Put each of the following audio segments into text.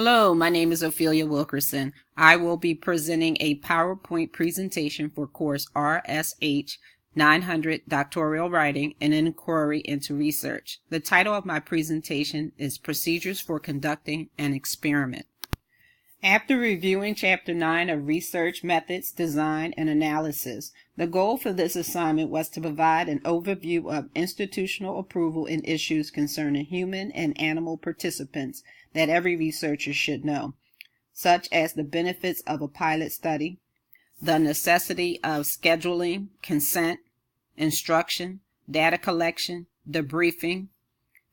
Hello, my name is Ophelia Wilkerson. I will be presenting a PowerPoint presentation for course RSH900 Doctoral Writing and Inquiry into Research. The title of my presentation is Procedures for Conducting an Experiment. After reviewing Chapter 9 of Research Methods, Design, and Analysis, the goal for this assignment was to provide an overview of institutional approval in issues concerning human and animal participants that every researcher should know, such as the benefits of a pilot study, the necessity of scheduling, consent, instruction, data collection, debriefing,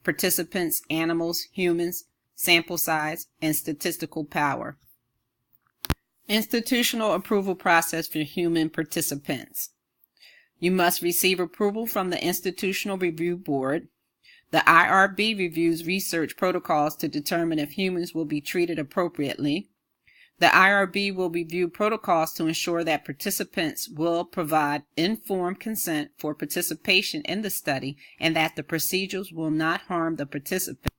participants, animals, humans, sample size, and statistical power. Institutional approval process for human participants. You must receive approval from the Institutional Review Board. The IRB reviews research protocols to determine if humans will be treated appropriately. The IRB will review protocols to ensure that participants will provide informed consent for participation in the study and that the procedures will not harm the participant.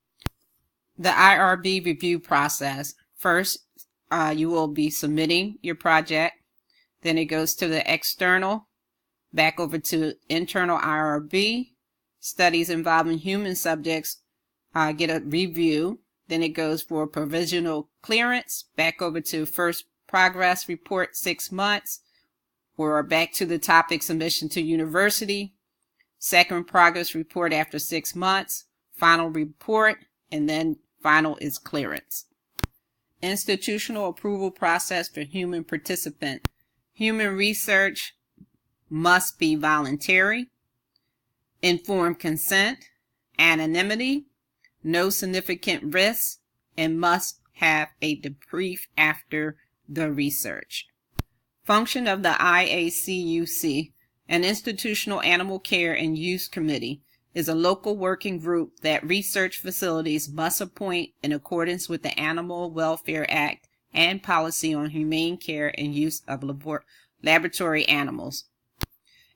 The IRB review process. First, you will be submitting your project. Then it goes to the external, back over to internal IRB. Studies involving human subjects get a review. Then it goes for provisional clearance, back over to first progress report 6 months, or back to the topic submission to university. Second progress report after 6 months, final report, and then final is clearance. Institutional approval process for human participant. Human research must be voluntary, informed consent, anonymity, no significant risks, and must have a debrief after the research. Function of the IACUC, an Institutional Animal Care and Use Committee, is a local working group that research facilities must appoint in accordance with the Animal Welfare Act and policy on humane care and use of laboratory animals.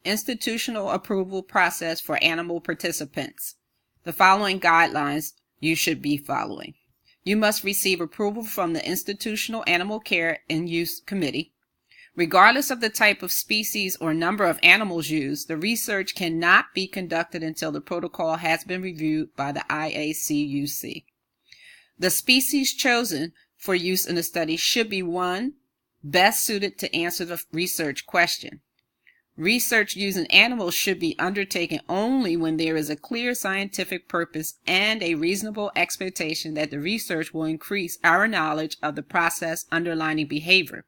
Institutional approval process for animal participants. The following guidelines you should be following. You must receive approval from the Institutional Animal Care and Use Committee. Regardless of the type of species or number of animals used, the research cannot be conducted until the protocol has been reviewed by the IACUC. The species chosen for use in the study should be one best suited to answer the research question. Research using animals should be undertaken only when there is a clear scientific purpose and a reasonable expectation that the research will increase our knowledge of the process underlying behavior,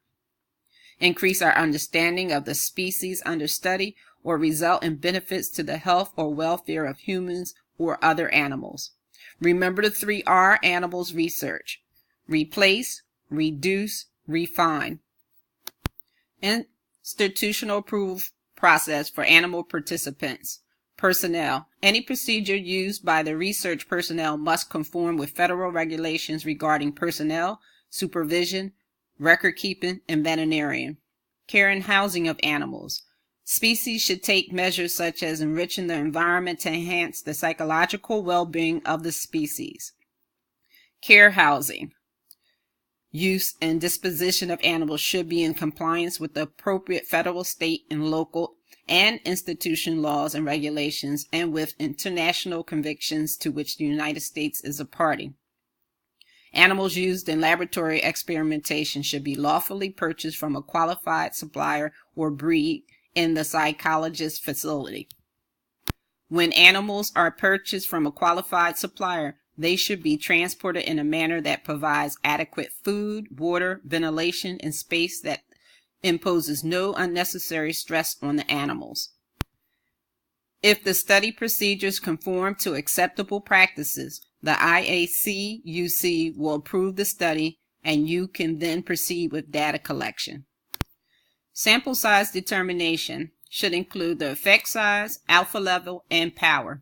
increase our understanding of the species under study, or result in benefits to the health or welfare of humans or other animals. Remember the 3 R animals research: replace, reduce, refine. Institutional approval process for animal participants. Personnel. Any procedure used by the research personnel must conform with federal regulations regarding personnel, supervision, record keeping, and veterinarian. Care and housing of animals. Species should take measures such as enriching the environment to enhance the psychological well-being of the species. Care housing. Use and disposition of animals should be in compliance with the appropriate federal, state, and local and institution laws and regulations, and with international conventions to which the United States is a party. Animals used in laboratory experimentation should be lawfully purchased from a qualified supplier or breed in the psychologist's facility. When animals are purchased from a qualified supplier, they should be transported in a manner that provides adequate food, water, ventilation, and space that imposes no unnecessary stress on the animals. If the study procedures conform to acceptable practices, the IACUC will approve the study, and you can then proceed with data collection. Sample size determination should include the effect size, alpha level, and power.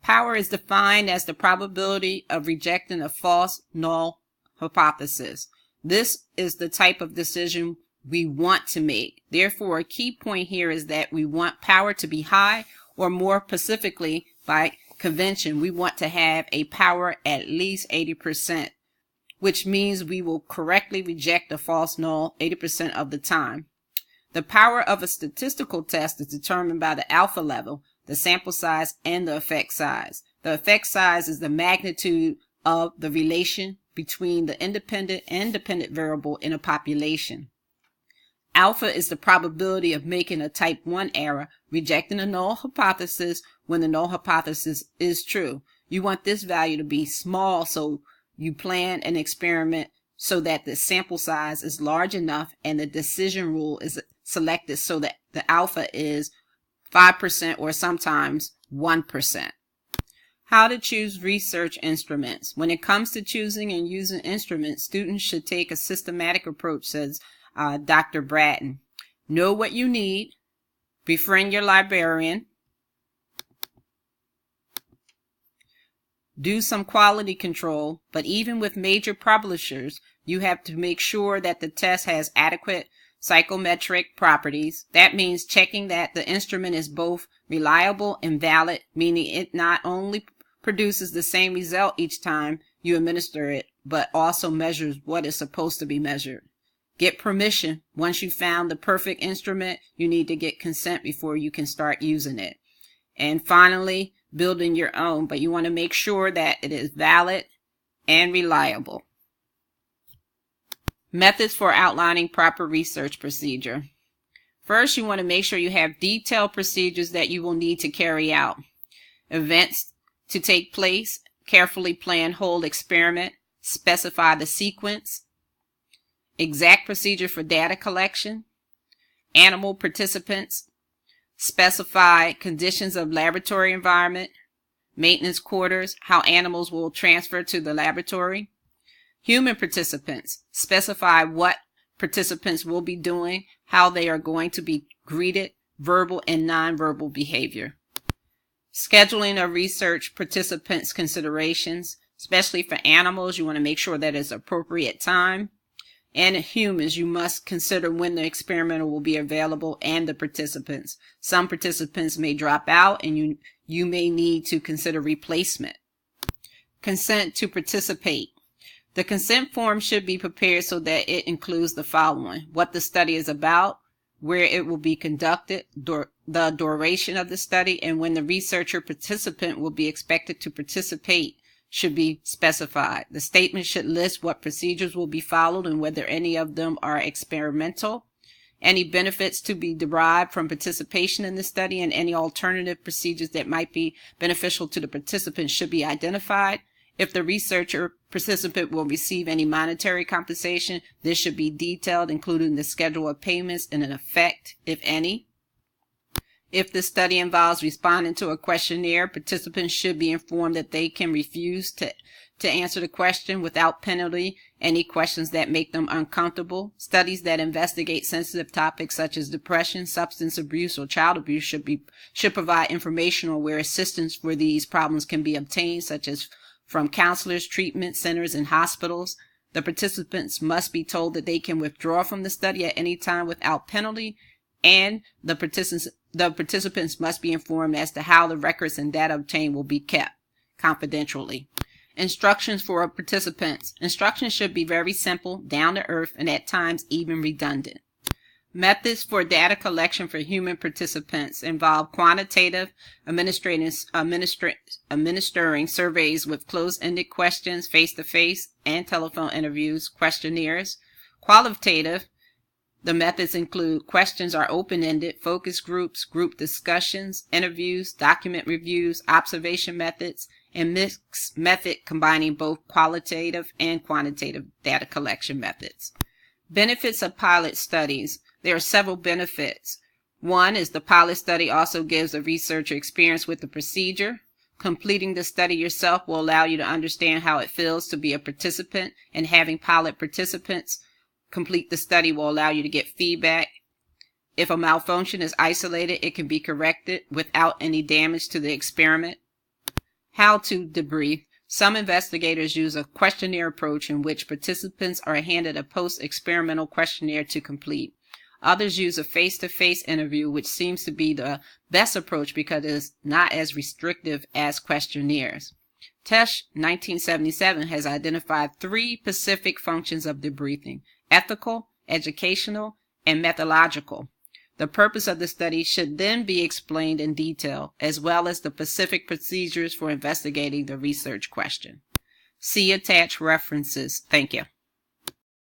Power is defined as the probability of rejecting a false null hypothesis. This is the type of decision we want to make. Therefore, a key point here is that we want power to be high, or more specifically, by convention, we want to have a power at least 80%, which means we will correctly reject a false null 80% of the time. The power of a statistical test is determined by the alpha level, the sample size, and the effect size. The effect size is the magnitude of the relation between the independent and dependent variable in a population. Alpha is the probability of making a type 1 error, rejecting a null hypothesis when the null hypothesis is true. You want this value to be small, so you plan an experiment so that the sample size is large enough and the decision rule is selected so that the alpha is 5% or sometimes 1%. How to choose research instruments. When it comes to choosing and using instruments, students should take a systematic approach, says Dr. Bratton. Know what you need. Befriend your librarian. Do some quality control, but even with major publishers, you have to make sure that the test has adequate psychometric properties. That means checking that the instrument is both reliable and valid, meaning it not only produces the same result each time you administer it, but also measures what is supposed to be measured. Get permission. Once you found the perfect instrument, you need to get consent before you can start using it. And finally, building your own, but you want to make sure that it is valid and reliable. Methods for outlining proper research procedure. First, you want to make sure you have detailed procedures that you will need to carry out. Events to take place, carefully plan whole experiment, specify the sequence, exact procedure for data collection, animal participants, specify conditions of laboratory environment, maintenance quarters, how animals will transfer to the laboratory, human participants, specify what participants will be doing, how they are going to be greeted, verbal and nonverbal behavior. Scheduling of research participants' considerations, especially for animals, you want to make sure that it's appropriate time. And humans, you must consider when the experimenter will be available and the participants. Some participants may drop out and you may need to consider replacement. Consent to participate. The consent form should be prepared so that it includes the following: what the study is about, where it will be conducted, the duration of the study, and when the researcher participant will be expected to participate should be specified. The statement should list what procedures will be followed and whether any of them are experimental, any benefits to be derived from participation in the study, and any alternative procedures that might be beneficial to the participants should be identified. If the researcher participant will receive any monetary compensation, this should be detailed, including the schedule of payments and an effect, if any. If the study involves responding to a questionnaire, participants should be informed that they can refuse to answer the question without penalty, any questions that make them uncomfortable. Studies that investigate sensitive topics such as depression, substance abuse, or child abuse should provide information on where assistance for these problems can be obtained, such as from counselors, treatment centers, and hospitals. The participants must be told that they can withdraw from the study at any time without penalty, and the participants must be informed as to how the records and data obtained will be kept confidentially. Instructions for participants. Instructions should be very simple, down to earth, and at times even redundant. Methods for data collection for human participants involve quantitative, administering surveys with closed-ended questions, face-to-face and telephone interviews, questionnaires. Qualitative, the methods include questions are open-ended, focus groups, group discussions, interviews, document reviews, observation methods, and mixed method combining both qualitative and quantitative data collection methods. Benefits of pilot studies. There are several benefits. One is the pilot study also gives a researcher experience with the procedure. Completing the study yourself will allow you to understand how it feels to be a participant, and having pilot participants complete the study will allow you to get feedback. If a malfunction is isolated, it can be corrected without any damage to the experiment. How to debrief. Some investigators use a questionnaire approach in which participants are handed a post-experimental questionnaire to complete. Others use a face-to-face interview, which seems to be the best approach because it is not as restrictive as questionnaires. Tesh 1977 has identified 3 specific functions of debriefing: ethical, educational, and methodological. The purpose of the study should then be explained in detail, as well as the specific procedures for investigating the research question. See attached references. Thank you.